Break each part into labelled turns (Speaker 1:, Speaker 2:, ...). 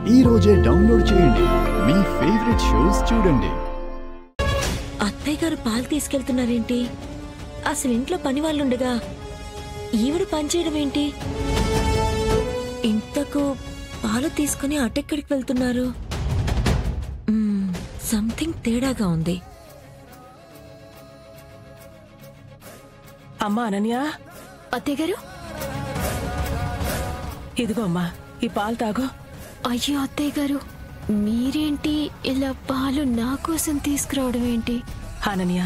Speaker 1: ఈ రోజే డౌన్లోడ్ చేయండి, మీ ఫేవరెట్ షోస్ చూడండి.
Speaker 2: అత్తయ్య గారు పాలు తీసుకెళ్తున్నారేంటి? అసలు ఇంట్లో పని వాళ్ళుండగా ఈవిడ పనిచేయడం ఏంటి? ఇంతకు పాలు తీసుకుని అటెక్కడికి వెళ్తున్నారు? సంథింగ్ తేడాగా ఉంది.
Speaker 3: అమ్మా అనన్య.
Speaker 2: అత్తయ్య గారు,
Speaker 3: ఇదిగో అమ్మా, ఈ పాలు తాగు.
Speaker 4: అయ్యో అత్తయ్య గారు, మీరేంటి ఇలా పాలు నా కోసం తీసుకురావడం ఏంటి?
Speaker 3: అనన్య,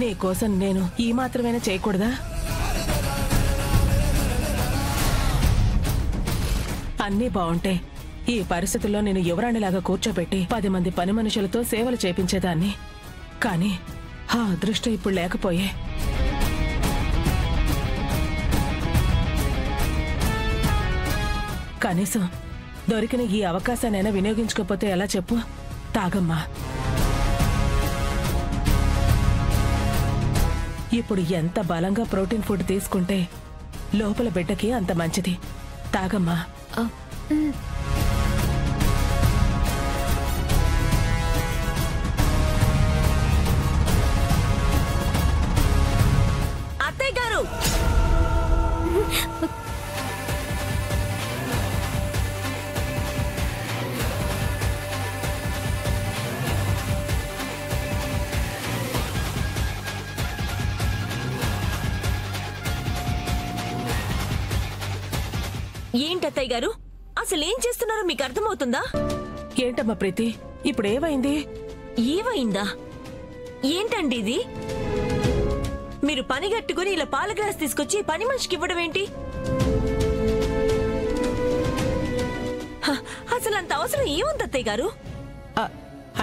Speaker 3: నీ కోసం నేను ఈ మాత్రమేనా చేయకూడదా? అన్నీ బాగుంటే ఈ పరిస్థితుల్లో నేను యువరాణిలాగా కూర్చోబెట్టి 10 మంది పని మనుషులతో సేవలు చేపించేదాన్ని. కానీ ఆ అదృష్టం ఇప్పుడు లేకపోయే. కనీసం దొరికిన ఈ అవకాశాన్నైనా వినియోగించుకోకపోతే ఎలా చెప్పు? తాగమ్మా. ఇప్పుడు ఎంత బలంగా ప్రోటీన్ ఫుడ్ తీసుకుంటే లోపల బిడ్డకి అంత మంచిది. తాగమ్మా.
Speaker 2: అత్తయ్య గారు, ఏంటత్తయ్య గారు, అసలేం చేస్తున్నారో మీకు అర్థమవుతుందా?
Speaker 3: ఏంటమ్మా ప్రీతి, ఇప్పుడు ఏమైంది?
Speaker 2: ఏమైందా? ఏంటండి ఇది? మీరు పని గట్టుకుని ఇలా పాల గ్లాస్ తీసుకొచ్చి పని మనిషికి ఇవ్వడం ఏంటి? అసలు అంత అవసరం ఏముంది అత్తయ్య గారు?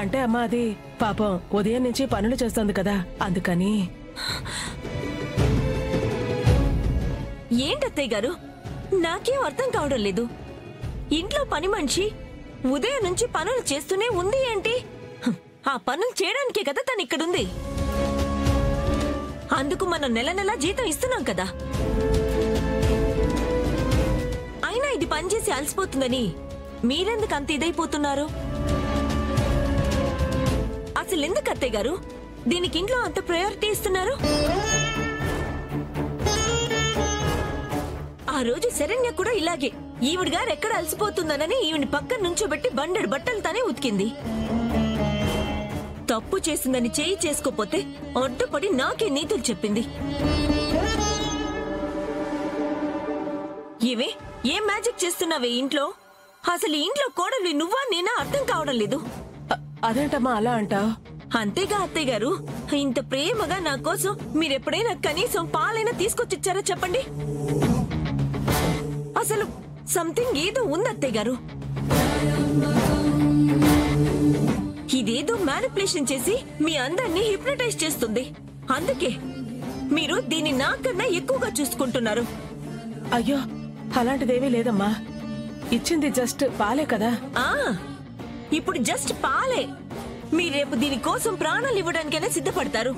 Speaker 3: అంటే అమ్మా, అది పాపం ఉదయం నుంచి పనులు చేస్తోంది కదా, అందుకని.
Speaker 2: ఏంటత్తయ్య గారు, నాకేం అర్థం కావడం లేదు. ఇంట్లో పని మనిషి ఉదయం నుంచి పనులు చేస్తూనే ఉంది ఏంటి? ఆ పనులు చేయడానికే కదా తను ఇక్కడుంది. అందుకు మనం నెల నెలా జీతం ఇస్తున్నాం కదా. అయినా ఇది పనిచేసి అలసిపోతుందని మీరెందుకు అంత ఇదైపోతున్నారు? అసలు ఎందుకు అత్తయ్య గారు దీనికి ఇంట్లో అంత ప్రయారిటీ ఇస్తున్నారు? ఆ రోజు శరణ్య కూడా ఇలాగే ఈవిడ గారు ఎక్కడ అలసిపోతుందనని ఈవిని పక్కన నుంచోబెట్టి బండెడు బట్టలు తానే ఉతికింది. తప్పు చేసిందని చేయి చేసుకోపోతే అడ్డుపడి నాకే నీతులు చెప్పింది. ఏవే, ఏం మ్యాజిక్ చేస్తున్నావే ఇంట్లో? అసలు ఇంట్లో కోడలు నువ్వా నేనా అర్థం కావడం లేదు.
Speaker 3: అదేంటమ్మా అలా అంటావు?
Speaker 2: అంతేగా అత్తయ్య గారు, ఇంత ప్రేమగా నా కోసం మీరెప్పుడైనా కనీసం పాలైనా తీసుకొచ్చిచ్చారా చెప్పండి? అసలు సంథింగ్ ఏదో ఉంది అత్తయ్య గారు. ఇదేదో మ్యానిపులేషన్ చేసి మీ అందరినీ హిప్నటైజ్ చేస్తుంది. అందుకే మీరు దీన్ని నాకన్నా ఎక్కువగా చూసుకుంటున్నారు.
Speaker 3: అయ్యో, అలాంటిదేమీ లేదమ్మా. ఇచ్చింది జస్ట్ పాలే కదా.
Speaker 2: ఇప్పుడు జస్ట్ పాలే. మీరేపు దీనికోసం ప్రాణాలు ఇవ్వడానికైనా సిద్ధపడతారు.